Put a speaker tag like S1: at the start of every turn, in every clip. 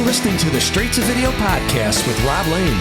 S1: listening to the Straight to Video podcast with Rob Lane.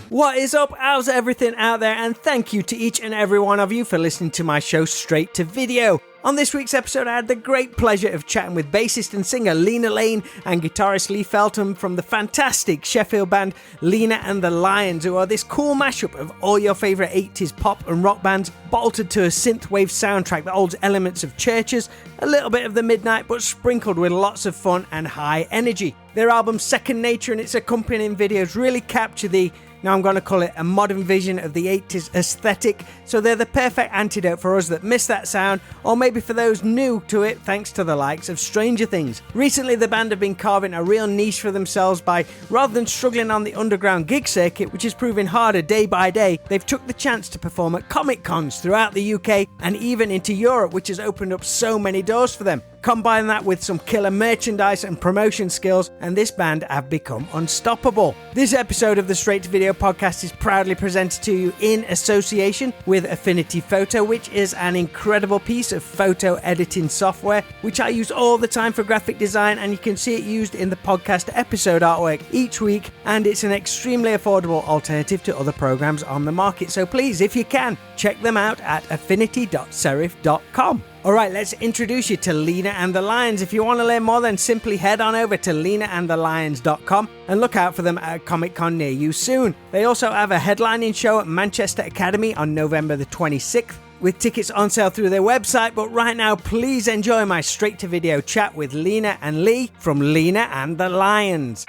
S2: What is up? How's everything out there? And thank you to each and every one of you for listening to my show Straight to Video. On this week's episode, I had the great pleasure of chatting with bassist and singer Lina Lane and guitarist Lee Feltham from the fantastic Sheffield band Lina and The Lions, who are this cool mashup of all your favourite 80s pop and rock bands bolted to a synthwave soundtrack that holds elements of churches, a little bit of the midnight, but sprinkled with lots of fun and high energy. Their album Second Nature and its accompanying videos really capture the, now I'm going to call it a modern vision of the 80s aesthetic, so they're the perfect antidote for us that miss that sound, or maybe for those new to it thanks to the likes of Stranger Things. Recently the band have been carving a real niche for themselves by, rather than struggling on the underground gig circuit, which is proving harder day by day, they've took the chance to perform at Comic Cons throughout the UK and even into Europe, which has opened up so many doors for them. Combine that with some killer merchandise and promotion skills, and this band have become unstoppable. This episode of the Straight to Video podcast is proudly presented to you in association with Affinity Photo, which is an incredible piece of photo editing software, which I use all the time for graphic design, and you can see it used in the podcast episode artwork each week, and it's an extremely affordable alternative to other programs on the market. So please, if you can, check them out at affinity.serif.com. Alright, let's introduce you to Lina and The Lions. If you want to learn more, then simply head on over to linaandthelions.com and look out for them at a Comic Con near you soon. They also have a headlining show at Manchester Academy on November the 26th, with tickets on sale through their website. But right now, please enjoy my straight to video chat with Lina and Lee from Lina and The Lions.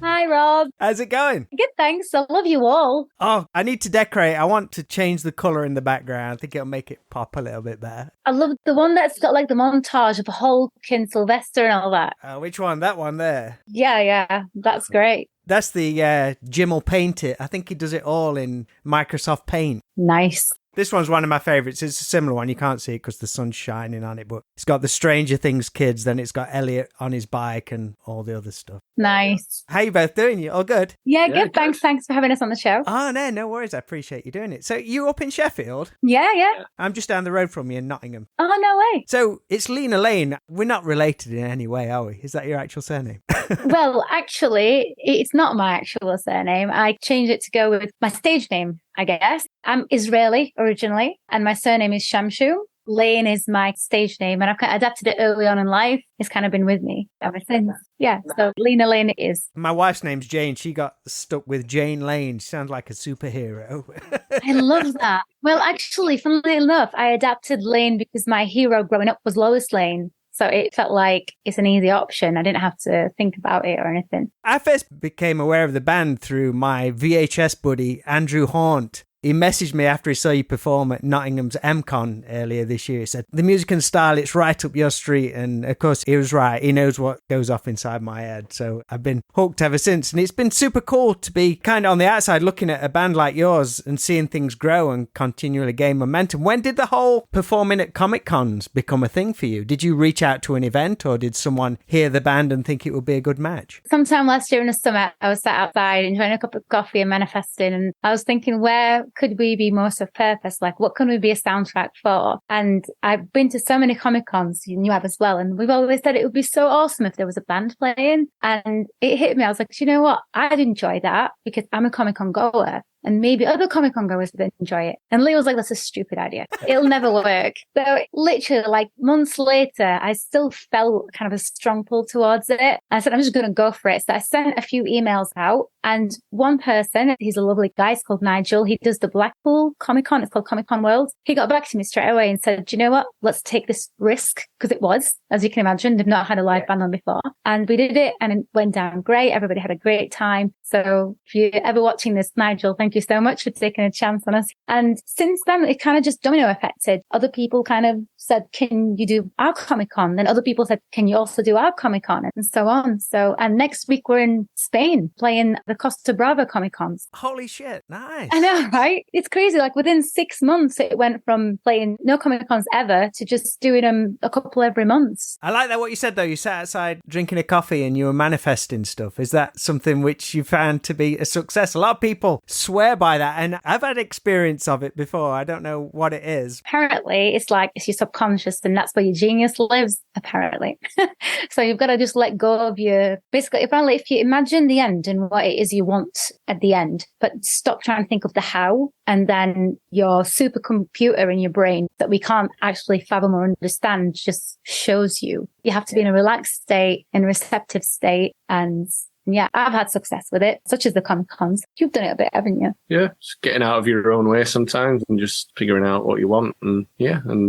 S3: Hi, Rob.
S2: How's it going?
S3: Good, thanks. I love you all.
S2: Oh, I need to decorate. I want to change the colour in the background. I think it'll make it pop a little bit better.
S3: I love the one that's got like the montage of Hulk and Sylvester and all that.
S2: Which one? That one there?
S3: Yeah. That's great.
S2: That's the Jim will paint it. I think he does it all in Microsoft Paint.
S3: Nice.
S2: This one's one of my favourites. It's a similar one. You can't see it because the sun's shining on it, but it's got the Stranger Things kids, then it's got Elliot on his bike and all the other stuff.
S3: Nice.
S2: How you both doing? You all good?
S3: Yeah, good. Thanks for having us on the show.
S2: Oh, no worries. I appreciate you doing it. So you up in Sheffield?
S3: Yeah.
S2: I'm just down the road from you in Nottingham.
S3: Oh, no way.
S2: So it's Lina Lane. We're not related in any way, are we? Is that your actual surname?
S3: Well, actually, it's not my actual surname. I changed it to go with my stage name, I guess. I'm Israeli originally, and my surname is Shamshum. Lane is my stage name, and I've kind of adapted it early on in life. It's kind of been with me ever since. Yeah, so Lina Lane it is.
S2: My wife's name's Jane. She got stuck with Jane Lane. She sounds like a superhero.
S3: I love that. Well, actually, funnily enough, I adapted Lane because my hero growing up was Lois Lane. So it felt like it's an easy option. I didn't have to think about it or anything.
S2: I first became aware of the band through my VHS buddy, Andrew Haunt. He messaged me after he saw you perform at Nottingham's MCon earlier this year. He said, the music and style, it's right up your street. And of course, he was right. He knows what goes off inside my head. So I've been hooked ever since. And it's been super cool to be kind of on the outside looking at a band like yours and seeing things grow and continually gain momentum. When did the whole performing at Comic Cons become a thing for you? Did you reach out to an event, or did someone hear the band and think it would be a good match?
S3: Sometime last year in the summer, I was sat outside enjoying a cup of coffee and manifesting. And I was thinking, where could we be most of purpose? Like, what can we be a soundtrack for? And I've been to so many Comic Cons, you have as well, and we've always said it would be so awesome if there was a band playing. And it hit me. I was like, you know what? I'd enjoy that because I'm a Comic Con goer. And maybe other Comic Con goers would enjoy it. And Lee was like, that's a stupid idea. It'll never work. So literally, like months later, I still felt kind of a strong pull towards it. I said, I'm just going to go for it. So I sent a few emails out, and one person, he's a lovely guy, he's called Nigel. He does the Blackpool Comic Con. It's called Comic Con World. He got back to me straight away and said, do you know what? Let's take this risk. Because it was, as you can imagine, they've not had a live band on before. And we did it, and it went down great. Everybody had a great time. So if you're ever watching this, Nigel, thank thank you so much for taking a chance on us. And since then, it kind of just domino affected. Other people kind of said, can you do our Comic-Con? Then other people said, can you also do our Comic-Con? And so on. So, and next week we're in Spain playing the Costa Brava Comic-Cons.
S2: Holy shit. Nice.
S3: I know, right? It's crazy. Like within 6 months, it went from playing no Comic-Cons ever to just doing them a couple every month.
S2: I like that what you said, though. You sat outside drinking a coffee and you were manifesting stuff. Is that something which you found to be a success? A lot of people swear by that, and I've had experience of it before. I don't know what it is.
S3: Apparently, it's like it's your subconscious, and that's where your genius lives, apparently. So you've got to just let go of your... Basically, apparently, if you imagine the end and what it is you want at the end, but stop trying to think of the how, and then your supercomputer in your brain that we can't actually fathom or understand just shows you. You have to be in a relaxed state, in a receptive state, and yeah, I've had success with it, such as the Comic-Cons. You've done it a bit, haven't you?
S4: Yeah, just getting out of your own way sometimes and just figuring out what you want and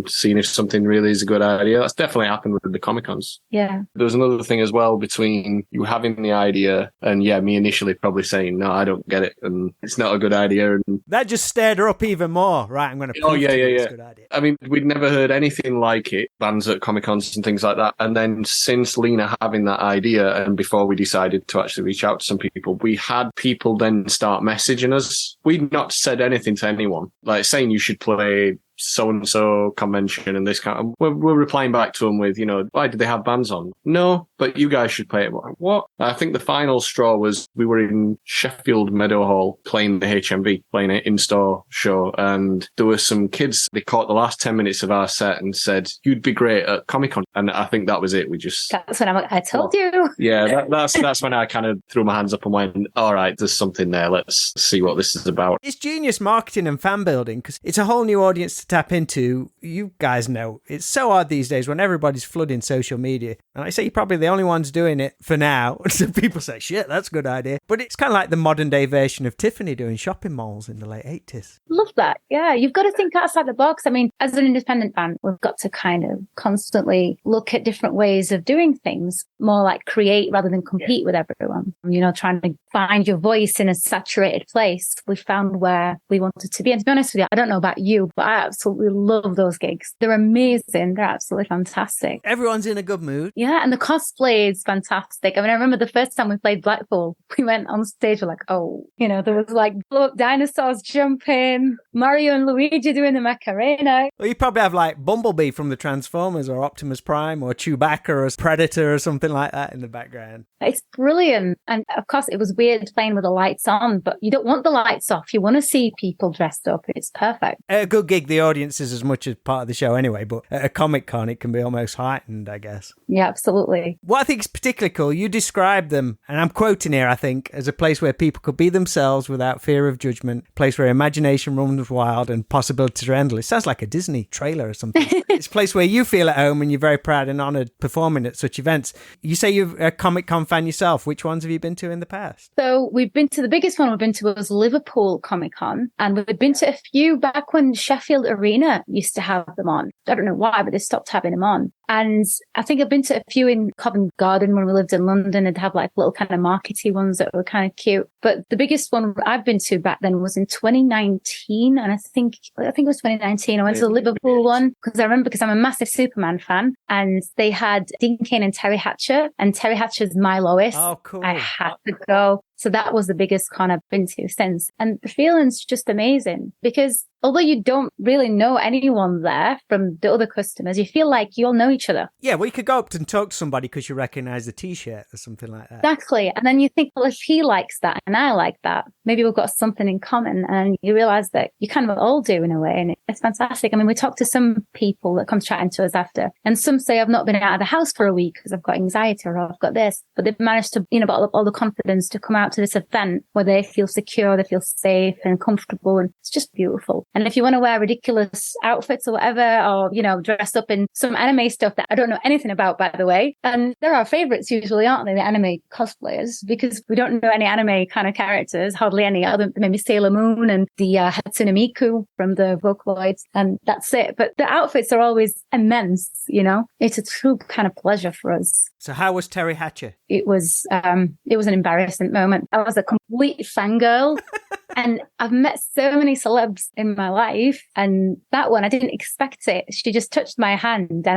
S4: seeing if something really is a good idea. That's definitely happened with the Comic-Cons.
S3: Yeah.
S4: There was another thing as well between you having the idea and me initially probably saying, no, I don't get it and it's not a good idea. And
S2: that just stirred her up even more. Right, I'm going to prove it's a good idea.
S4: I mean, we'd never heard anything like it, bands at Comic-Cons and things like that. And then since Lina having that idea and before we decided to actually reach out to some people, we had people then start messaging us. We'd not said anything to anyone, like saying you should play so-and-so convention and this kind of... We're replying back to them with, why did they have bands on? No, but you guys should play it. What? I think the final straw was we were in Sheffield Meadowhall playing the HMV, playing an in-store show, and there were some kids, they caught the last 10 minutes of our set and said, you'd be great at Comic-Con. And I think that was it. We just...
S3: That's when I told you.
S4: Yeah, that's when I kind of threw my hands up and went, all right, there's something there. Let's see what this is about.
S2: It's genius marketing and fan building because it's a whole new audience to tap into. You guys know it's so hard these days when everybody's flooding social media, and I say you're probably the only ones doing it for now. So people say, shit, that's a good idea, but it's kind of like the modern day version of Tiffany doing shopping malls in the late 80s.
S3: Love that. Yeah, you've got to think outside the box. I mean, as an independent band, we've got to kind of constantly look at different ways of doing things, more like create rather than compete with everyone. Trying to find your voice in a saturated place. We found where we wanted to be. And to be honest with you, I don't know about you, but I absolutely love those gigs. They're amazing. They're absolutely fantastic.
S2: Everyone's in a good mood.
S3: Yeah, and the cosplay is fantastic. I mean, I remember the first time we played Blackpool, we went on stage, we're like, there was like blow-up dinosaurs jumping, Mario and Luigi doing the Macarena.
S2: Well, you probably have like Bumblebee from the Transformers or Optimus Prime or Chewbacca or Predator or something like that in the background.
S3: It's brilliant. And of course, it was weird playing with the lights on, but you don't want the lights off. You want to see people dressed up. It's perfect.
S2: At a good gig, the audience is as much as part of the show anyway, but at a Comic-Con, it can be almost heightened, I guess.
S3: Yeah, absolutely.
S2: What I think is particularly cool, you describe them, and I'm quoting here, I think, as a place where people could be themselves without fear of judgment, a place where imagination runs wild and possibilities are endless. Sounds like a Disney trailer or something. It's a place where you feel at home and you're very proud and honoured performing at such events. You say you're a Comic-Con fan yourself. Which ones have you been to in the past?
S3: So we've been to, the biggest one we've been to was Liverpool Comic-Con, and we've been to a few back when Sheffield Arena used to have them on. I don't know why, but they stopped having them on. And I think I've been to a few in Covent Garden when we lived in London, and have like little kind of markety ones that were kind of cute. But the biggest one I've been to back then was in 2019. And I think it was 2019. I went to the Liverpool one because I remember, because I'm a massive Superman fan, and they had Dean Cain and Terry Hatcher, and Terry Hatcher's My Lois.
S2: Oh, cool.
S3: I had to go. So that was the biggest con I've been to since. And the feeling's just amazing because although you don't really know anyone there from the other customers, you feel like you all know each other.
S2: Yeah, well, you could go up and talk to somebody because you recognise the T-shirt or something like that.
S3: Exactly. And then you think, well, if he likes that and I like that, maybe we've got something in common. And you realise that you kind of all do in a way. And it's fantastic. I mean, we talked to some people that come chatting to us after, and some say, I've not been out of the house for a week because I've got anxiety or I've got this. But they've managed to, bottle up all the confidence to come out to this event where they feel secure, they feel safe and comfortable. And it's just beautiful. And if you want to wear ridiculous outfits or whatever, or, dress up in some anime stuff that I don't know anything about, by the way. And they're our favourites usually, aren't they? The anime cosplayers, because we don't know any anime kind of characters, hardly any other than maybe Sailor Moon and the Hatsune Miku from the Vocaloids. And that's it. But the outfits are always immense, It's a true kind of pleasure for us.
S2: So how was Terry Hatcher?
S3: It was an embarrassing moment. I was a complete fangirl. And I've met so many celebs in my life, and that one, I didn't expect it. She just touched my hand, and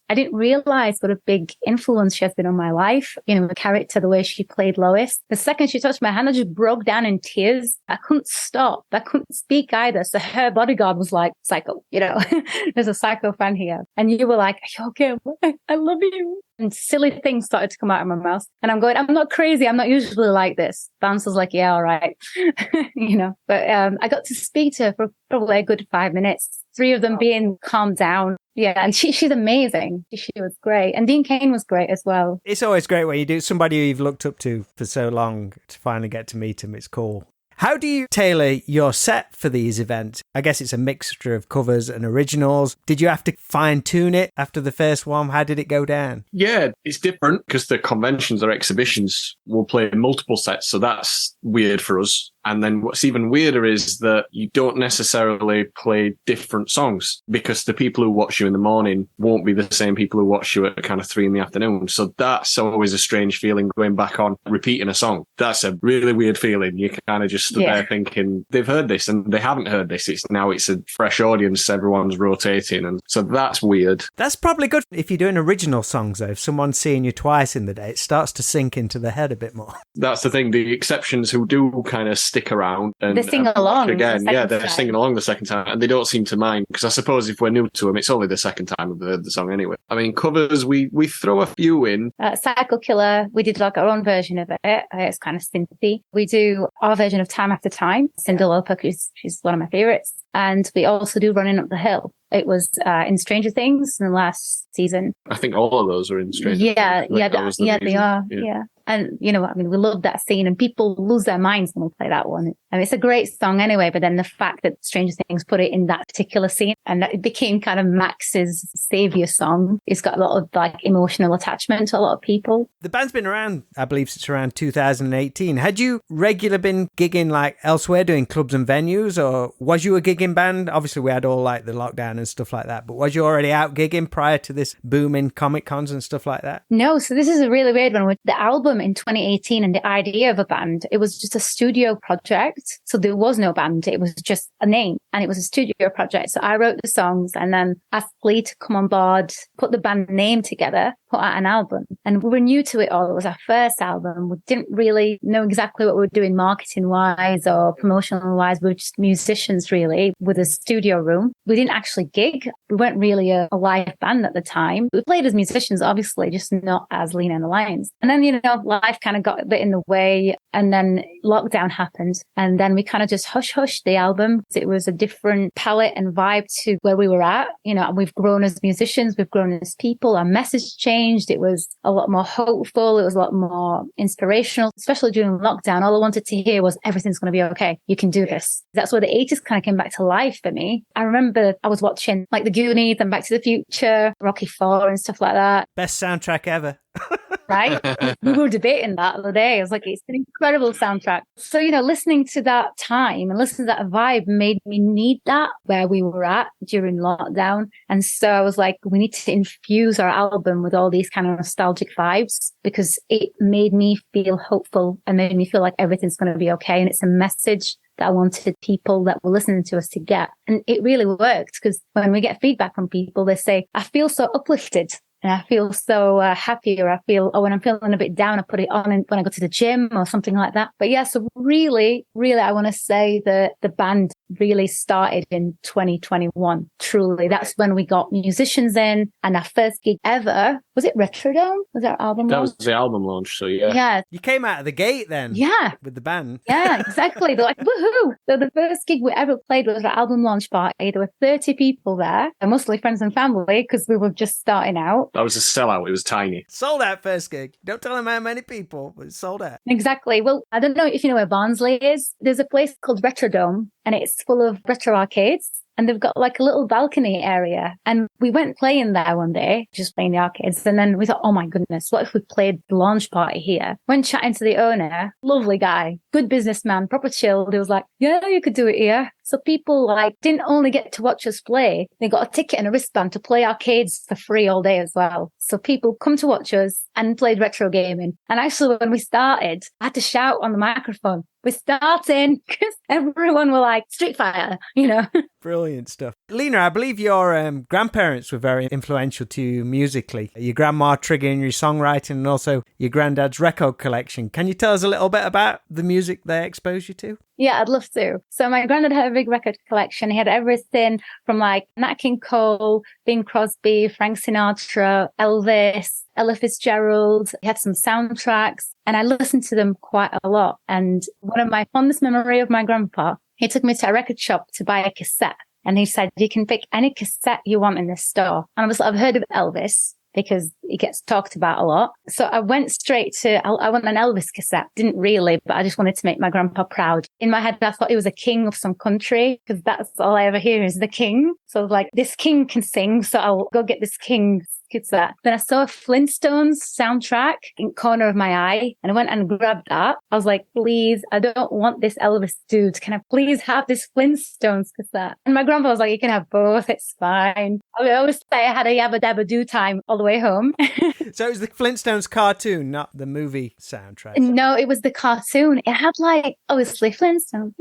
S3: I didn't realize what a big influence she has been on my life. You know, the character, the way she played Lois. The second she touched my hand, I just broke down in tears. I couldn't stop. I couldn't speak either. So her bodyguard was like, psycho, you know, there's a psycho fan here. And you were like, are you okay? I love you. And silly things started to come out of my mouth. And I'm going, I'm not crazy. I'm not usually like this. Bouncer's like, yeah, all right. You know, but I got to speak to her for probably a good 5 minutes, 3 of them being calmed down. Yeah, and she's amazing. She was great. And Dean Cain was great as well.
S2: It's always great when you do somebody who you've looked up to for so long to finally get to meet him. It's cool. How do you tailor your set for these events? I guess it's a mixture of covers and originals. Did you have to fine tune it after the first one? How did it go down?
S4: Yeah, it's different because the conventions or exhibitions will play multiple sets. So that's weird for us. And then what's even weirder is that you don't necessarily play different songs because the people who watch you in the morning won't be the same people who watch you at kind of 3 PM. So that's always a strange feeling going back on repeating a song. That's a really weird feeling. You kind of just stood there thinking they've heard this and they haven't heard this. It's a fresh audience. Everyone's rotating. And so that's weird.
S2: That's probably good if you're doing original songs though. If someone's seeing you twice in the day, it starts to sink into the head a bit more.
S4: That's the thing. The exceptions who do kind of stick around and
S3: they sing along
S4: again. Yeah, they're singing along the second time and they don't seem to mind because I suppose if we're new to them, it's only the second time we've heard the song anyway. I mean, covers, we throw a few in.
S3: Psycho Killer, we did like our own version of it. It's kind of synthy. We do our version of Time After Time. Cyndi Lauper, she's one of my favorites. And we also do Running Up the Hill. It was in Stranger Things in the last season.
S4: I think all of those are in Stranger Things.
S3: Yeah, they are. Yeah. And, you know, I mean, we love that scene and people lose their minds when we play that one. I mean, it's a great song anyway, but then the fact that Stranger Things put it in that particular scene and that it became kind of Max's savior song. It's got a lot of like emotional attachment to a lot of people.
S2: The band's been around, I believe since around 2018. Had you regularly been gigging like elsewhere, doing clubs and venues, or was you a gigging band? Obviously we had all like the lockdown and stuff like that, but was you already out gigging prior to this boom in Comic Cons and stuff like that?
S3: No, so this is a really weird one. With the album in 2018 and the idea of a band, it was just a studio project. So there was no band. It was just a name and it was a studio project. So I wrote the songs and then asked Lee to come on board, put the band name together, put out an album. And we were new to it all. It was our first album. We didn't really know exactly what we were doing marketing wise or promotional wise. We were just musicians really with a studio room. We didn't actually gig. We weren't really a live band at the time. We played as musicians, obviously, just not as Lina the Lions. And then, you know, life kind of got a bit in the way and then lockdown happened. And then we kind of just hush-hushed the album. It was a different palette and vibe to where we were at. You know, we've grown as musicians. We've grown as people. Our message changed. It was a lot more hopeful. It was a lot more inspirational, especially during lockdown. All I wanted to hear was everything's going to be okay. You can do this. That's where the 80s kind of came back to life for me. I remember I was watching like The Goonies and Back to the Future, Rocky IV and stuff like that.
S2: Best soundtrack ever.
S3: Right? We were debating that the other day. I was like, it's an incredible soundtrack. So, you know, listening to that time and listening to that vibe made me need that where we were at during lockdown. And so I was like, we need to infuse our album with all these kind of nostalgic vibes because it made me feel hopeful and made me feel like everything's going to be okay. And it's a message that I wanted people that were listening to us to get. And it really worked because when we get feedback from people, they say, I feel so uplifted. And I feel so happy, or I feel, when I'm feeling a bit down, I put it on when I go to the gym or something like that. But yeah, so really, I want to say that the band really started in 2021. Truly, that's when we got musicians in, and our first gig ever, was it Retrodome? Was our album launch?
S4: That was the album launch, so yeah.
S3: Yeah.
S2: You came out of the gate then.
S3: Yeah.
S2: With the band.
S3: Yeah, exactly. They're like, woohoo. So the first gig we ever played was our album launch party. There were 30 people there, and mostly friends and family because we were just starting out.
S4: That was a sellout. It was tiny.
S2: Sold out first gig. Don't tell them how many people, but it's sold out.
S3: Exactly. Well, I don't know if you know where Barnsley is. There's a place called Retrodome, and it's full of retro arcades. And they've got like a little balcony area. And we went playing there one day, just playing the arcades. And then we thought, oh my goodness, what if we played the launch party here? Went chatting to the owner, lovely guy, good businessman, proper chilled. He was like, yeah, you could do it here. So people like didn't only get to watch us play, they got a ticket and a wristband to play arcades for free all day as well. So people come to watch us and played retro gaming. And actually when we started, I had to shout on the microphone, "We're starting," because everyone were like, "Street Fighter," you know.
S2: Brilliant stuff. Lina, I believe your grandparents were very influential to you musically. Your grandma triggering your songwriting and also your granddad's record collection. Can you tell us a little bit about the music they exposed you to?
S3: Yeah, I'd love to. So my granddad had a big record collection. He had everything from like Nat King Cole, Bing Crosby, Frank Sinatra, Elvis, Ella Fitzgerald. He had some soundtracks and I listened to them quite a lot. And one of my fondest memory of my grandpa, he took me to a record shop to buy a cassette. And he said, "You can pick any cassette you want in this store." And I was like, I've heard of Elvis because he gets talked about a lot. So I went straight to, I want an Elvis cassette. Didn't really, but I just wanted to make my grandpa proud. In my head, I thought he was a king of some country because that's all I ever hear is the king. So I was like, this king can sing. So I'll go get this king cassette. Then I saw a Flintstones soundtrack in the corner of my eye and I went and grabbed that. I was like, please, I don't want this Elvis dude. Can I please have this Flintstones cassette? And my grandpa was like, you can have both. It's fine. I always say I had a yabba dabba do time all the way home.
S2: So it was the Flintstones cartoon, not the movie soundtrack?
S3: No, it was the cartoon. It had like, obviously Flintstones,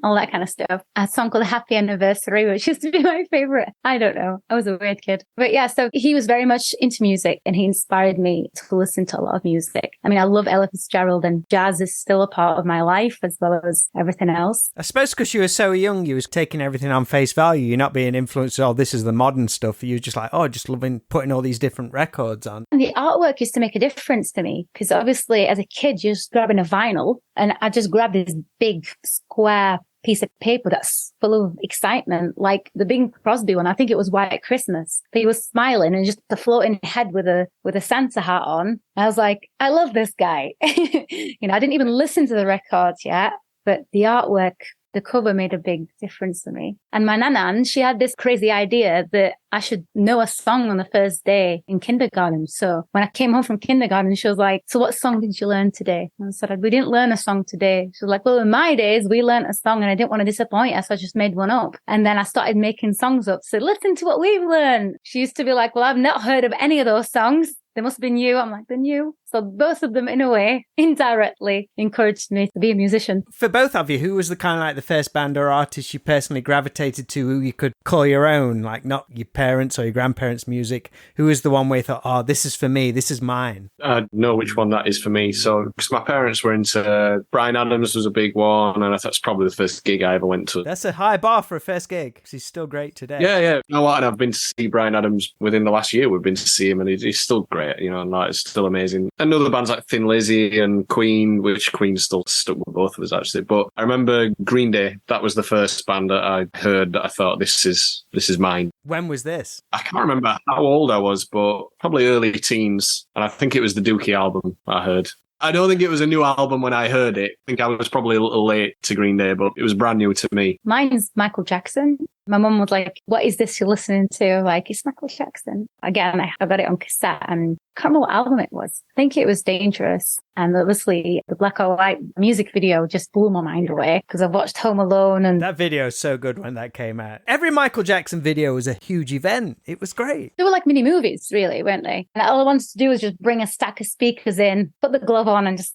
S3: all that kind of stuff. A song called Happy Anniversary, which used to be my favorite. I don't know. I was a weird kid. But yeah, so he was very much into music and he inspired me to listen to a lot of music. I mean, I love Ella Fitzgerald and jazz is still a part of my life as well as everything else.
S2: I suppose because you were so young, you was taking everything on face value. You're not being influenced, oh, this is the modern stuff. You were just like, oh, just loving putting all these different records on.
S3: And the artwork used to make a difference to me because obviously as a kid, you're just grabbing a vinyl and I just grabbed this big square piece of paper that's full of excitement, like the Bing Crosby one. I think it was White Christmas. He was smiling and just the floating head with a Santa hat on. I was like, I love this guy. I didn't even listen to the records yet, but the artwork, the cover made a big difference to me. And my nanan, she had this crazy idea that I should know a song on the first day in kindergarten. So when I came home from kindergarten, she was like, so what song did you learn today? And I said, we didn't learn a song today. She was like, well, in my days, we learned a song and I didn't want to disappoint her. So I just made one up. And then I started making songs up. So listen to what we've learned. She used to be like, well, I've not heard of any of those songs. They must have been you. I'm like, then you. So both of them, in a way, indirectly encouraged me to be a musician.
S2: For both of you, who was the kind of like the first band or artist you personally gravitated to, who you could call your own, like not your parents or your grandparents' music? Who was the one where you thought, oh, this is for me, this is mine?
S4: I know which one that is for me. So, because my parents were into Bryan Adams was a big one, and that's probably the first gig I ever went to.
S2: That's a high bar for a first gig, because he's still great today.
S4: Yeah. You know what? And I've been to see Bryan Adams within the last year. We've been to see him, and he's still great, and like, it's still amazing. And other bands like Thin Lizzy and Queen, which Queen's still stuck with both of us, actually. But I remember Green Day. That was the first band that I heard that I thought, this is mine.
S2: When was this?
S4: I can't remember how old I was, but probably early teens. And I think it was the Dookie album I heard. I don't think it was a new album when I heard it. I think I was probably a little late to Green Day, but it was brand new to me.
S3: Mine's Michael Jackson. My mum was like, what is this you're listening to? Like, it's Michael Jackson. Again, I got it on cassette and I can't remember what album it was. I think it was Dangerous. And obviously the black or white music video just blew my mind away because I've watched Home Alone and
S2: that video is so good when that came out. Every Michael Jackson video was a huge event. It was great.
S3: They were like mini movies, really, weren't they? And all I wanted to do was just bring a stack of speakers in, put the glove on and just,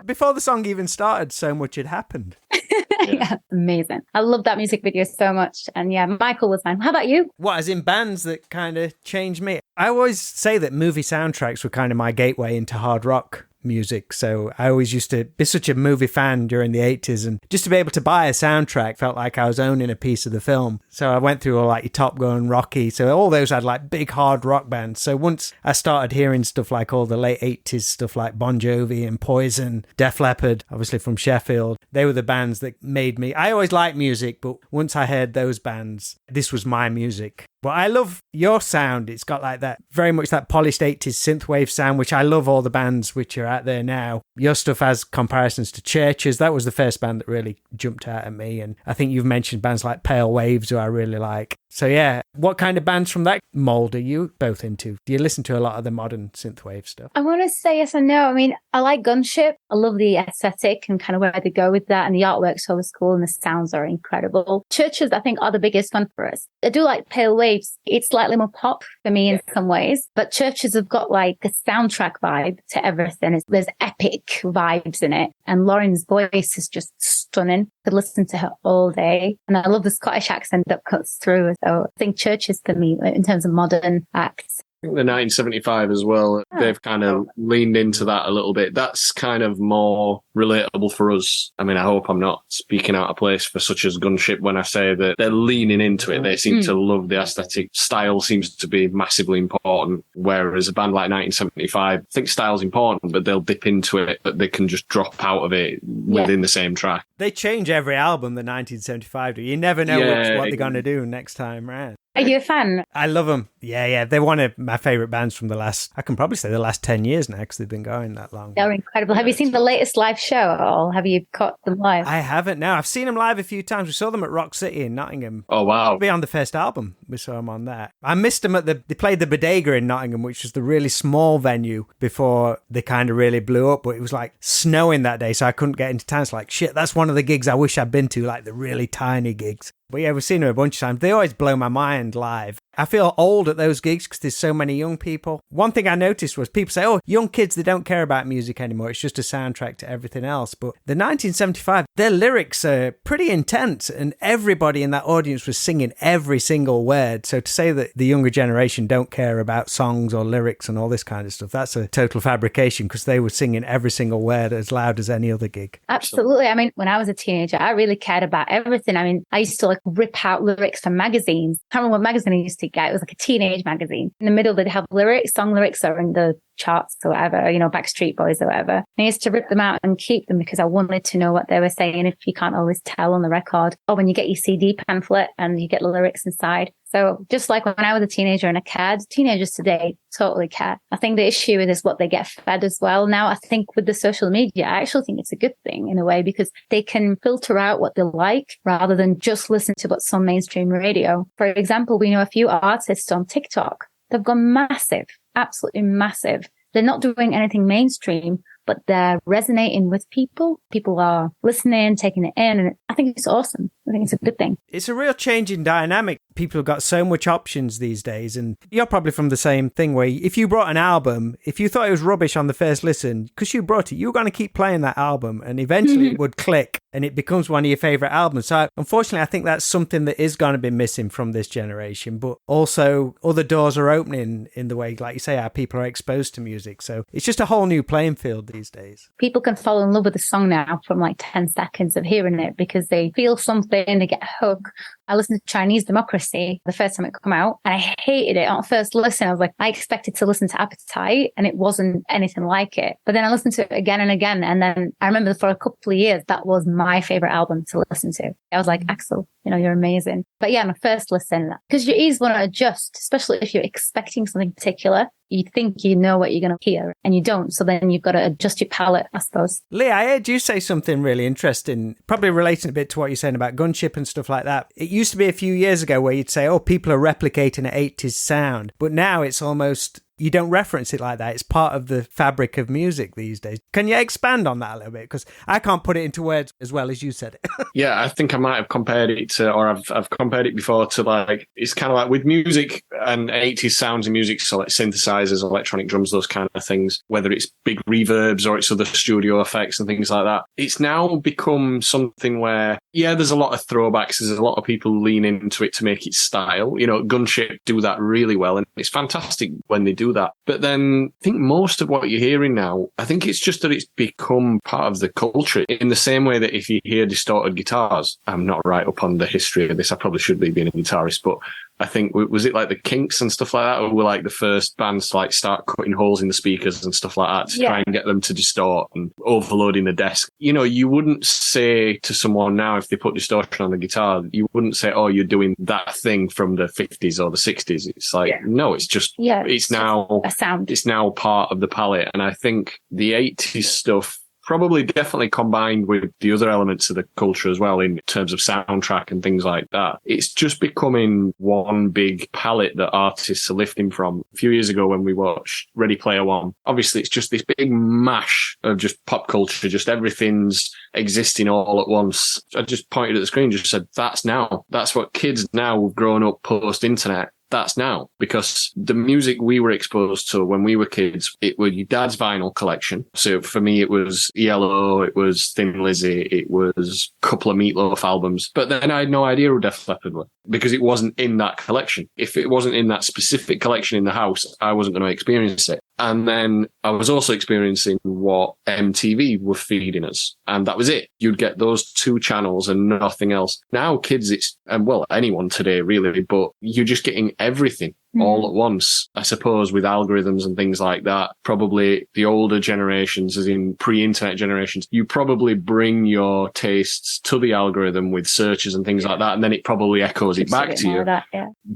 S2: Before the song even started, so much had happened.
S3: Yeah, amazing. I love that music video so much. And yeah, Michael was mine. How about you?
S2: What, as in bands that kind of changed me? I always say that movie soundtracks were kind of my gateway into hard rock music. So I always used to be such a movie fan during the 80s, and just to be able to buy a soundtrack felt like I was owning a piece of the film. So I went through all like your Top Gun, Rocky. So all those had like big hard rock bands. So once I started hearing stuff like all the late 80s stuff like Bon Jovi and Poison, Def Leppard, obviously from Sheffield, they were the bands that made me. I always liked music, but once I heard those bands, this was my music. But I love your sound. It's got like that, very much that polished 80s synthwave sound, which I love all the bands which are out there now. Your stuff has comparisons to Churches. That was the first band that really jumped out at me. And I think you've mentioned bands like Pale Waves, who I really like. So yeah, what kind of bands from that mold are you both into? Do you listen to a lot of the modern synthwave stuff?
S3: I want to say yes and no. I mean, I like Gunship. I love the aesthetic and kind of where they go with that. And the artwork's always cool and the sounds are incredible. Churches, I think, are the biggest one for us. I do like Pale Waves. It's slightly more pop for me in some ways, but Churches have got like a soundtrack vibe to everything. There's epic vibes in it. And Lauren's voice is just stunning. Could listen to her all day. And I love the Scottish accent that cuts through. So I think Churches for me, in terms of modern acts.
S4: I think the 1975 as well, they've kind of leaned into that a little bit. That's kind of more relatable for us. I mean, I hope I'm not speaking out of place for such as Gunship when I say that they're leaning into it. They seem to love the aesthetic. Style seems to be massively important, whereas a band like 1975, I think style's important, but they'll dip into it, but they can just drop out of it within the same track.
S2: They change every album, the 1975 do. You never know what they're going to do next time round.
S3: Are you a fan?
S2: I love them. Yeah. They're one of my favourite bands from I can probably say the last 10 years now because they've been going that long.
S3: They're incredible. Have you seen the latest live show at all? Have you caught them live?
S2: I haven't, no. I've seen them live a few times. We saw them at Rock City in Nottingham.
S4: Oh, wow.
S2: Probably on the first album. We saw them on that. I missed them they played the Bodega in Nottingham, which was the really small venue before they kind of really blew up. But it was like snowing that day, so I couldn't get into town. It's like, shit, that's one of the gigs I wish I'd been to, like the really tiny gigs. But yeah, we've seen them a bunch of times. They always blow my mind live. I feel old at those gigs because there's so many young people. One thing I noticed was people say, oh, young kids, they don't care about music anymore. It's just a soundtrack to everything else. But the 1975, their lyrics are pretty intense and everybody in that audience was singing every single word. So to say that the younger generation don't care about songs or lyrics and all this kind of stuff, that's a total fabrication because they were singing every single word as loud as any other gig.
S3: Absolutely. I mean, when I was a teenager, I really cared about everything. I mean, I used to rip out lyrics from magazines. I can't remember what magazine I used to get. It was like a teenage magazine. In the middle, they'd have lyrics, song lyrics that are in the charts or whatever, Backstreet Boys or whatever. And I used to rip them out and keep them because I wanted to know what they were saying if you can't always tell on the record. Or when you get your CD pamphlet and you get the lyrics inside. So just like when I was a teenager and I cared, teenagers today totally care. I think the issue is what they get fed as well. Now, I think with the social media, I actually think it's a good thing in a way because they can filter out what they like rather than just listen to what's on mainstream radio. For example, we know a few artists on TikTok. They've gone massive, absolutely massive. They're not doing anything mainstream, but they're resonating with people. People are listening, taking it in, and I think it's awesome. I think it's a good thing.
S2: It's a real change in dynamic. People have got so much options these days, and you're probably from the same thing where if you brought an album, if you thought it was rubbish on the first listen, because you brought it, you were going to keep playing that album, and eventually it would click, and it becomes one of your favourite albums. So unfortunately, I think that's something that is going to be missing from this generation, but also other doors are opening in the way, like you say, our people are exposed to music. So it's just a whole new playing field these days.
S3: People can fall in love with a song now from like 10 seconds of hearing it because they feel something, they get hooked. I listened to Chinese Democracy the first time it came out and I hated it. On first listen, I was like, I expected to listen to Appetite and it wasn't anything like it. But then I listened to it again and again. And then I remember for a couple of years, that was my favorite album to listen to. I was like, Axel, you're amazing. But yeah, on first listen, because your ears want to adjust, especially if you're expecting something particular. You think you know what you're going to hear and you don't. So then you've got to adjust your palette, I suppose.
S2: Lee, I heard you say something really interesting, probably relating a bit to what you're saying about Gunship and stuff like that. It used to be a few years ago where you'd say, oh, people are replicating an 80s sound. But now it's almost, you don't reference it like that. It's part of the fabric of music these days. Can you expand on that a little bit? Because I can't put it into words as well as you said it.
S4: Yeah, I think I might have compared it to, or I've compared it before to like, it's kind of like with music and 80s sounds and music, so like synthesizers, electronic drums, those kind of things, whether it's big reverbs or it's other studio effects and things like that. It's now become something where, yeah, there's a lot of throwbacks. There's a lot of people lean into it to make it style. Gunship do that really well. And it's fantastic when they do that. But then I think most of what you're hearing now, I think it's just that it's become part of the culture in the same way that if you hear distorted guitars, I'm not right up on the history of this. I probably should be being a guitarist, but I think, was it like the Kinks and stuff like that, or were like the first bands to like start cutting holes in the speakers and stuff like that to try and get them to distort and overloading the desk? You wouldn't say to someone now, if they put distortion on the guitar, you wouldn't say, oh, you're doing that thing from the 50s or the 60s. It's like, no, it's just, it's now
S3: a sound.
S4: It's now part of the palette. And I think the 80s stuff, probably definitely combined with the other elements of the culture as well in terms of soundtrack and things like that. It's just becoming one big palette that artists are lifting from. A few years ago when we watched Ready Player One, obviously it's just this big mash of just pop culture, just everything's existing all at once. I just pointed at the screen, just said, that's now. That's what kids now who've grown up post-internet, that's now. Because the music we were exposed to when we were kids, it was your dad's vinyl collection. So for me, it was Yellow, it was Thin Lizzy, it was a couple of Meatloaf albums. But then I had no idea who Def Leppard were because it wasn't in that collection. If it wasn't in that specific collection in the house, I wasn't going to experience it. And then I was also experiencing what MTV were feeding us. And that was it. You'd get those two channels and nothing else. Now kids, it's, and well, anyone today really, but you're just getting everything all at once. I suppose with algorithms and things like that, probably the older generations, as in pre-internet generations, you probably bring your tastes to the algorithm with searches and things like that. And then it probably echoes it back to you.
S3: That,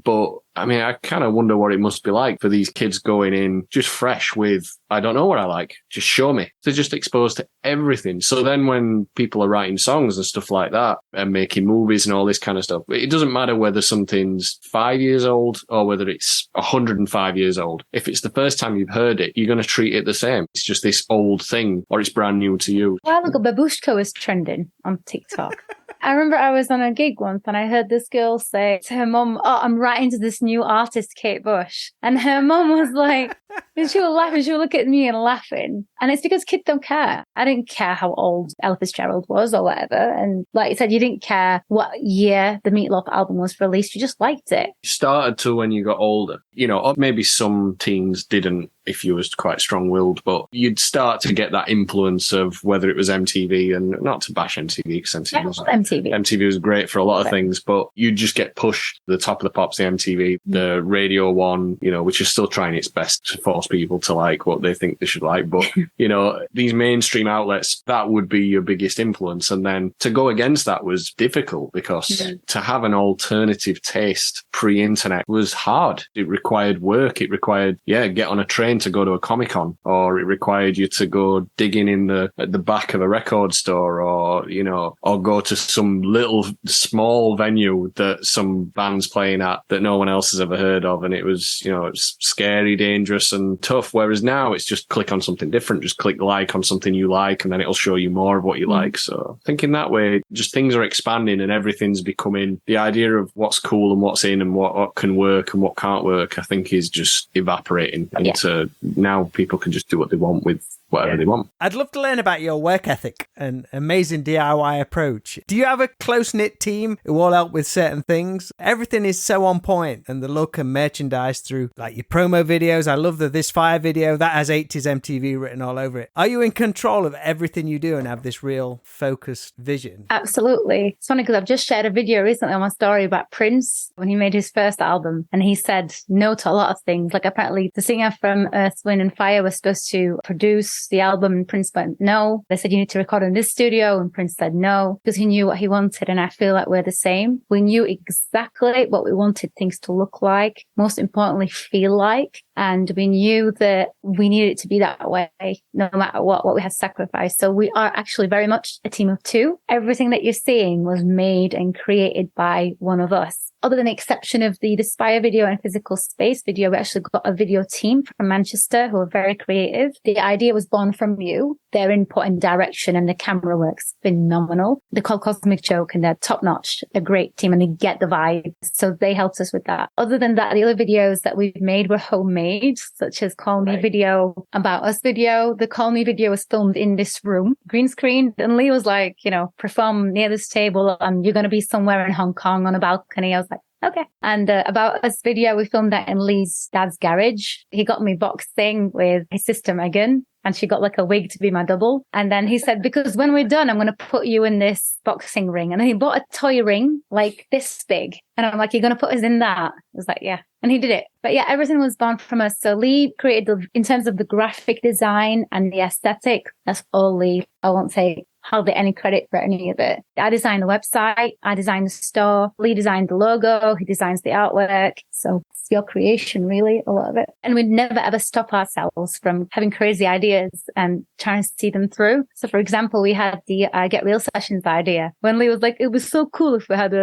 S4: But I mean, I kind of wonder what it must be like for these kids going in just fresh with, I don't know what I like. Just show me. They're just exposed to everything. So then when people are writing songs and stuff like that and making movies and all this kind of stuff, it doesn't matter whether something's 5 years old or whether it's 105 years old. If it's the first time you've heard it, you're going to treat it the same. It's just this old thing or it's brand new to you.
S3: A while ago, Babushka was trending on TikTok. I remember I was on a gig once and I heard this girl say to her mum, oh, I'm writing to this new artist, Kate Bush. And her mum was like, and she was laughing, she would look at me and laughing. And it's because kids don't care. I didn't care how old Ella Fitzgerald was or whatever. And like you said, you didn't care what year the Meatloaf album was released. You just liked it.
S4: You started to when you got older, you know, or maybe some teens didn't if you was quite strong-willed, but you'd start to get that influence of whether it was MTV, and not to bash MTV because MTV was great for a lot of things, but you'd just get pushed to the top of the pops, the MTV, the Radio 1, you know, which is still trying its best to force people to like what they think they should like. But, you know, these mainstream outlets, that would be your biggest influence. And then to go against that was difficult because to have an alternative taste pre-internet was hard. It required work. It required, get on a train to go to a Comic-Con, or it required you to go digging at the back of a record store, or, you know, or go to some little small venue that some band's playing at that no one else has ever heard of. And it was, you know, it's scary, dangerous and tough. Whereas now it's just click on something different, just click like on something you like, and then it'll show you more of what you like. So thinking that way, just things are expanding and everything's becoming, the idea of what's cool and what's in and what can work and what can't work, I think is just evaporating into now people can just do what they want with whatever they want.
S2: I'd love to learn about your work ethic and amazing DIY approach. Do you have a close-knit team who all help with certain things? Everything is so on point, and the look and merchandise through like your promo videos. I love the This Fire video that has 80s MTV written all over it. Are you in control of everything you do and have this real focused vision?
S3: Absolutely. It's funny because I've just shared a video recently on my story about Prince when he made his first album, and he said no to a lot of things. Like apparently the singer from Earth, Wind and Fire was supposed to produce the album, and Prince went no. They said you need to record in this studio, and Prince said no because he knew what he wanted. And I feel like we're the same. We knew exactly what we wanted things to look like, most importantly feel like, and we knew that we needed it to be that way no matter what we had sacrificed. So we are actually very much a team of two. Everything that you're seeing was made and created by one of us. Other than the exception of the Spire video and Physical Space video, we actually got a video team from Manchester who are very creative. The idea was born from you. Their input and direction and the camera work's phenomenal. They're called Cosmic Joke and they're top notch, a great team, and they get the vibe. So they helped us with that. Other than that, the other videos that we've made were homemade, such as Call Me video, About Us video. The Call Me video was filmed in this room, green screen. And Lee was like, you know, perform near this table and you're going to be somewhere in Hong Kong on a balcony. I was like, okay. And About Us video, we filmed that in Lee's dad's garage. He got me boxing with his sister Megan, and she got like a wig to be my double. And then he said, because when we're done, I'm going to put you in this boxing ring. And then he bought a toy ring like this big. And I'm like, you're going to put us in that? I was like, yeah. And he did it. But yeah, everything was born from us. So Lee created in terms of the graphic design and the aesthetic, that's all Lee. I won't say hardly any credit for any of it. I designed the website. I designed the store. Lee designed the logo. He designs the artwork. So it's your creation, really, a lot of it. And we never ever stop ourselves from having crazy ideas and trying to see them through. So for example, we had the Get Real Sessions idea when Lee was like, it was so cool if we had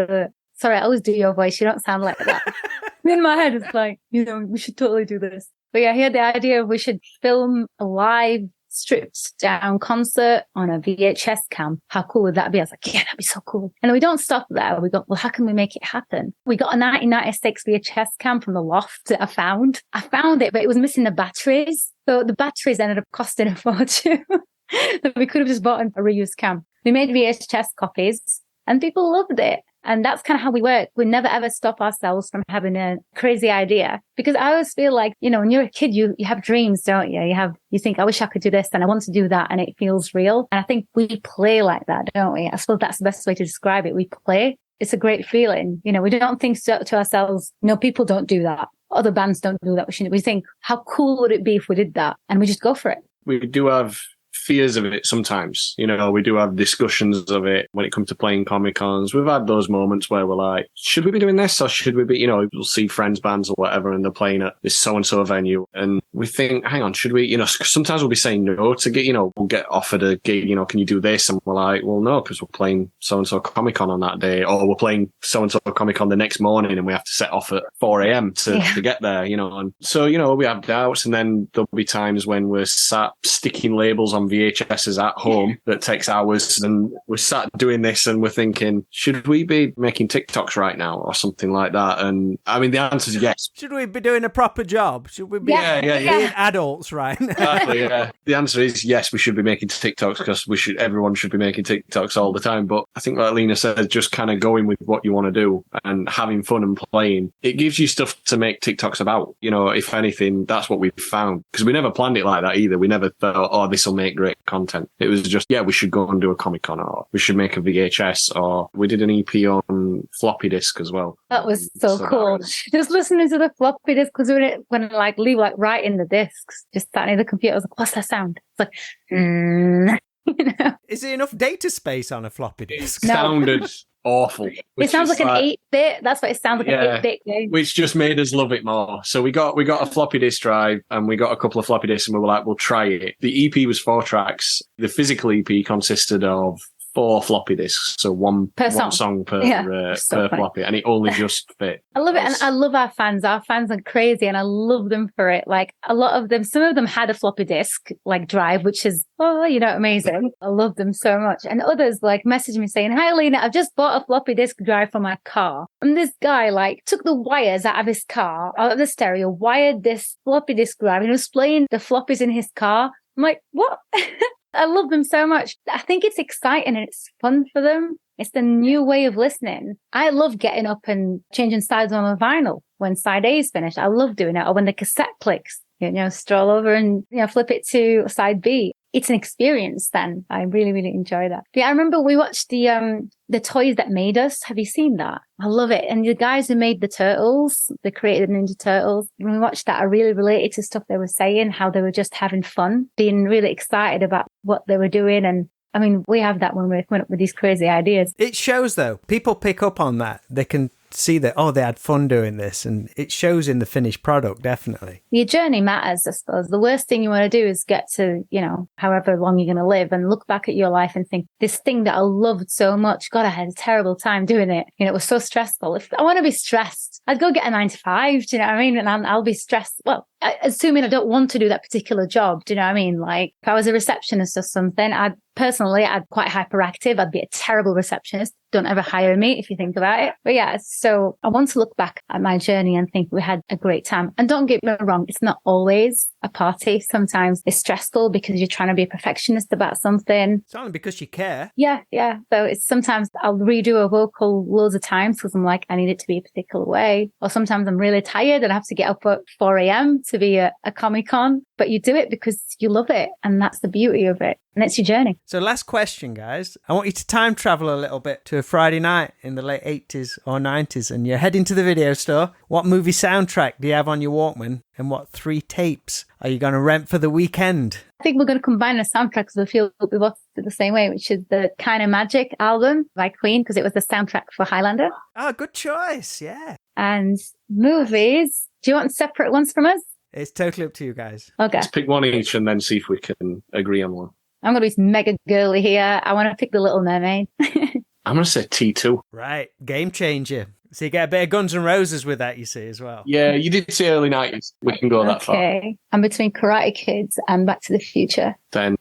S3: sorry, I always do your voice. You don't sound like that. In my head, it's like, we should totally do this. But yeah, he had the idea of we should film a live stripped down concert on a VHS cam. How cool would that be? I was like, yeah, that'd be so cool. And we don't stop there. We go, well, how can we make it happen? We got a 1996 VHS cam from the loft that I found. I found it, but it was missing the batteries. So the batteries ended up costing a fortune. We could have just bought a reused cam. We made VHS copies and people loved it. And that's kind of how we work. We never ever stop ourselves from having a crazy idea. Because I always feel like, when you're a kid, you have dreams, don't you? You think, I wish I could do this and I want to do that. And it feels real. And I think we play like that, don't we? I suppose that's the best way to describe it. We play. It's a great feeling. We don't think to ourselves, no, people don't do that. Other bands don't do that. We think, how cool would it be if we did that? And we just go for it.
S4: We do have fears of it sometimes. We do have discussions of it when it comes to playing Comic-Cons. We've had those moments where we're like, should we be doing this or should we be, we'll see friends' bands or whatever and they're playing at this so-and-so venue and we think, hang on, should we, sometimes we'll be saying no to get, we'll get offered a gig, can you do this? And we're like, well, no, because we're playing so-and-so Comic-Con on that day, or we're playing so-and-so Comic-Con the next morning and we have to set off at 4 a.m. to get there, and so, we have doubts and then there'll be times when we're sat sticking labels on VHSs at home that takes hours and we're sat doing this and we're thinking, should we be making TikToks right now or something like that? And I mean, the answer is yes.
S2: Should we be doing a proper job? Should we be being adults right now?
S4: Exactly, yeah. The answer is yes, we should be making TikToks because everyone should be making TikToks all the time. But I think like Lina said, just kind of going with what you want to do and having fun and playing, it gives you stuff to make TikToks about. If anything, that's what we've found. Because we never planned it like that either. We never thought, oh, this will make great content. It was just, we should go and do a Comic-Con or we should make a VHS or we did an EP on floppy disk as well.
S3: That was so cool. Just listening to the floppy disk because when like Lee like writing the discs, just sat near the computer, I was like, what's that sound? It's like,
S2: Is there enough data space on a floppy disk?
S4: It sounded awful.
S3: It sounds like an 8-bit. That's what it sounds like, an 8-bit game.
S4: Which just made us love it more. So we got a floppy disk drive and we got a couple of floppy disks and we were like, we'll try it. The EP was 4 tracks. The physical EP consisted of 4 floppy disks, so one song per floppy, and it only just fit.
S3: I love it, and I love our fans. Our fans are crazy, and I love them for it. Like a lot of them, some of them had a floppy disk like drive, which is amazing. I love them so much. And others like messaged me saying, "Hi, Lina, I've just bought a floppy disk drive for my car." And this guy like took the wires out of his car, out of the stereo, wired this floppy disk drive, and was playing the floppies in his car. I'm like, what? I love them so much. I think it's exciting and it's fun for them. It's the new way of listening. I love getting up and changing sides on a vinyl when side A is finished. I love doing it. Or when the cassette clicks, stroll over and, flip it to side B. It's an experience then. I really, really enjoy that. Yeah, I remember we watched the Toys That Made Us. Have you seen that? I love it. And the guys who made the Turtles, they created the Ninja Turtles. When we watched that, I really related to stuff they were saying, how they were just having fun, being really excited about what they were doing. And I mean, we have that when we're coming up with these crazy ideas.
S2: It shows though. People pick up on that. They can see that, they had fun doing this, and it shows in the finished product, definitely.
S3: Your journey matters, I suppose. The worst thing you want to do is get to, however long you're going to live and look back at your life and think, this thing that I loved so much, God, I had a terrible time doing it. It was so stressful. If I want to be stressed, I'd go get a 9-to-5, do you know what I mean? And I'll be stressed. Well, assuming I don't want to do that particular job, do you know what I mean? Like if I was a receptionist or something, I'd quite hyperactive. I'd be a terrible receptionist. Don't ever hire me if you think about it. But yeah, so I want to look back at my journey and think we had a great time. And don't get me wrong, it's not always a party. Sometimes it's stressful because you're trying to be a perfectionist about something.
S2: It's only because you care.
S3: Yeah. So it's sometimes I'll redo a vocal loads of times because I'm like, I need it to be a particular way. Or sometimes I'm really tired and I have to get up at 4 a.m. to be a Comic-Con. But you do it because you love it. And that's the beauty of it. And it's your journey.
S2: So last question, guys. I want you to time travel a little bit to a Friday night in the late 80s or 90s. And you're heading to the video store. What movie soundtrack do you have on your Walkman? And what 3 tapes are you going to rent for the weekend?
S3: think we're going to combine a soundtrack because we feel we both did the same way, which is the Kind of Magic album by Queen, because it was the soundtrack for Highlander.
S2: Oh, good choice. Yeah.
S3: And movies. Do you want separate ones from us?
S2: It's totally up to you guys.
S3: Okay.
S4: Let's pick one each and then see if we can agree on one.
S3: I'm going to be mega girly here. I want to pick The Little Mermaid.
S4: I'm going to say T2.
S2: Right. Game changer. So you get a bit of Guns N' Roses with that, you see, as well.
S4: Yeah, you did say early 90s. We can go that far.
S3: Okay. I'm between Karate Kids and Back to the Future.
S4: Then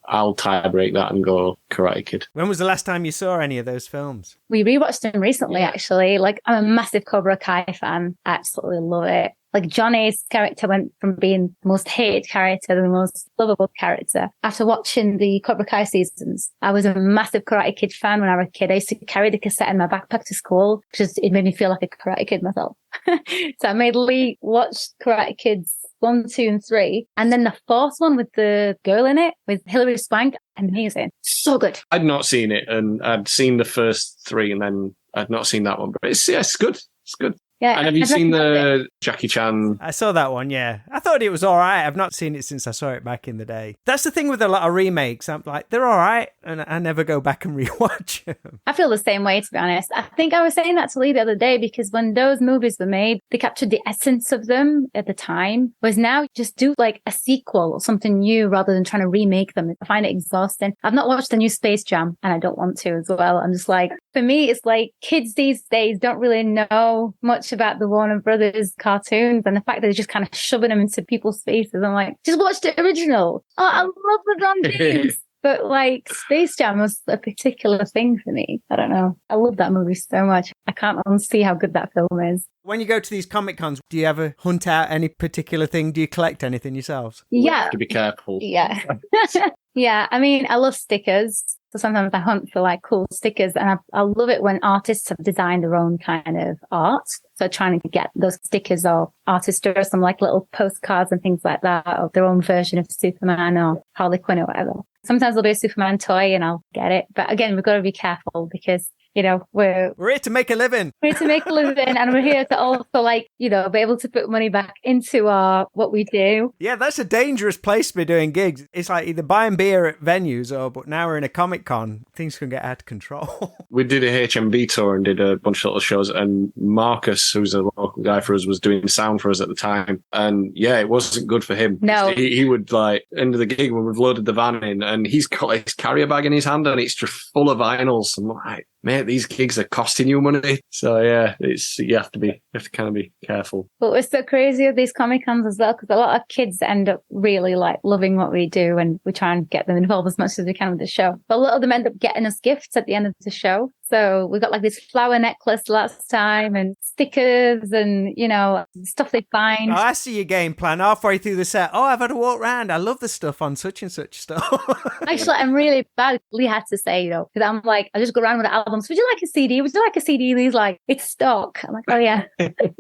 S4: I'll tie break that and go Karate Kid.
S2: When was the last time you saw any of those films?
S3: We rewatched them recently, actually. Like, I'm a massive Cobra Kai fan. I absolutely love it. Like, Johnny's character went from being the most hated character to the most lovable character. After watching the Cobra Kai seasons, I was a massive Karate Kid fan when I was a kid. I used to carry the cassette in my backpack to school because it made me feel like a Karate Kid myself. So I made Lee watch Karate Kids 1, 2, and 3. And then the fourth one with the girl in it, with Hilary Swank. Amazing. So good.
S4: I'd not seen it, and I'd seen the first 3, and then I'd not seen that one. But it's good. It's good.
S3: Yeah.
S4: And have you seen the Jackie Chan?
S2: I saw that one, yeah. I thought it was all right. I've not seen it since I saw it back in the day. That's the thing with a lot of remakes. I'm like, they're all right, and I never go back and rewatch them.
S3: I feel the same way, to be honest. I think I was saying that to Lee the other day, because when those movies were made, they captured the essence of them at the time. Whereas now, just do like a sequel or something new rather than trying to remake them. I find it exhausting. I've not watched the new Space Jam, and I don't want to as well. I'm just like, for me, it's like kids these days don't really know much about the Warner Brothers cartoons, and the fact that they're just kind of shoving them into people's faces. I'm like, just watch the original. Oh, I love the Ron James. But like, Space Jam was a particular thing for me. I don't know. I love that movie so much. I can't unsee how good that film is.
S2: When you go to these Comic Cons, do you ever hunt out any particular thing? Do you collect anything yourselves?
S3: Yeah.
S4: To be careful.
S3: Yeah. Yeah. I mean, I love stickers. So sometimes I hunt for like cool stickers, and I love it when artists have designed their own kind of art. So trying to get those stickers, or artists draw some like little postcards and things like that of their own version of Superman or Harley Quinn or whatever. Sometimes there'll be a Superman toy and I'll get it. But again, we've got to be careful because, you know, we're
S2: here to make a living.
S3: We're here to make a living, and we're here to also, like, you know, be able to put money back into what we do.
S2: Yeah, that's a dangerous place to be doing gigs. It's like either buying beer at venues, but now we're in a Comic Con, things can get out of control.
S4: We did a HMB tour and did a bunch of little shows, and Marcus, who's a local guy for us, was doing sound for us at the time. And yeah, it wasn't good for him.
S3: No.
S4: He would, like, end of the gig when we've loaded the van in, and he's got his carrier bag in his hand and it's just full of vinyls. I'm like, mate, these gigs are costing you money. So yeah, you have to kind of be careful.
S3: But we're so crazy with these Comic Cons as well, because a lot of kids end up really like loving what we do, and we try and get them involved as much as we can with the show. But a lot of them end up getting us gifts at the end of the show. So we got like this flower necklace last time, and stickers, and, you know, stuff they find.
S2: Oh, I see your game plan halfway through the set. Oh, I've had a walk round. I love the stuff on such and such stuff.
S3: Actually, I'm really bad. Lee had to say, you know, because I'm like, I just go around with the albums. Would you like a CD? Would you like a CD? And he's like, it's stock. I'm like, oh yeah.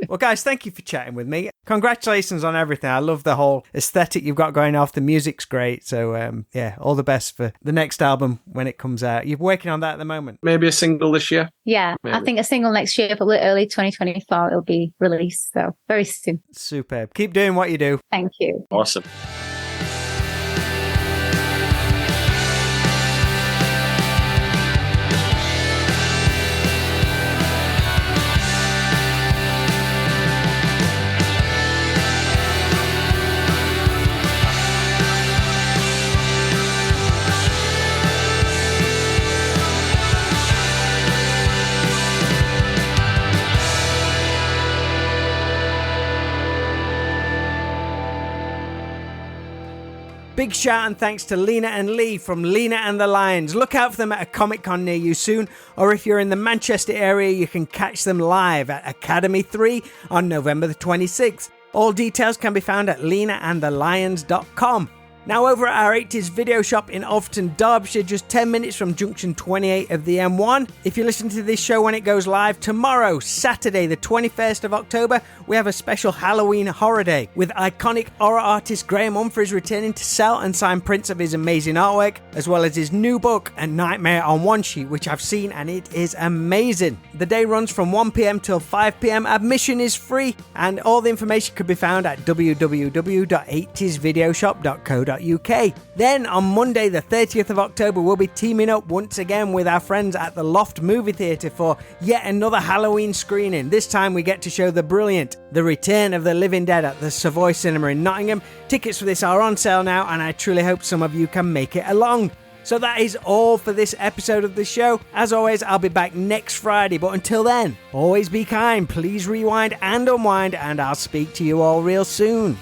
S2: Well, guys, thank you for chatting with me. Congratulations on everything. I love the whole aesthetic you've got going off. The music's great. So yeah, all the best for the next album when it comes out. You're working on that at the moment.
S4: Maybe a single this year?
S3: Yeah, maybe. I think a single next year, probably early 2024 it'll be released. So very soon.
S2: Superb. Keep doing what you do.
S3: Thank you.
S4: Awesome.
S2: Big shout and thanks to Lina and Lee from Lina and the Lions. Look out for them at a Comic Con near you soon, or if you're in the Manchester area, you can catch them live at Academy 3 on November the 26th. All details can be found at linaandthelions.com. Now over at our 80s video shop in Overton, Derbyshire, just 10 minutes from junction 28 of the M1. If you listen to this show when it goes live tomorrow, Saturday the 21st of October, we have a special Halloween horror day with iconic horror artist Graham Humphries returning to sell and sign prints of his amazing artwork, as well as his new book, A Nightmare on One Sheet, which I've seen and it is amazing. The day runs from 1pm till 5pm, admission is free, and all the information could be found at www.80svideoshop.co.uk. loft.co.uk. Then on Monday the 30th of October, we'll be teaming up once again with our friends at the Loft Movie Theatre for yet another Halloween screening. This time we get to show the brilliant The Return of the Living Dead at the Savoy Cinema in Nottingham. Tickets for this are on sale now, and I truly hope some of you can make it along. So that is all for this episode of the show. As always, I'll be back next Friday, but until then, always be kind, please rewind and unwind, and I'll speak to you all real soon.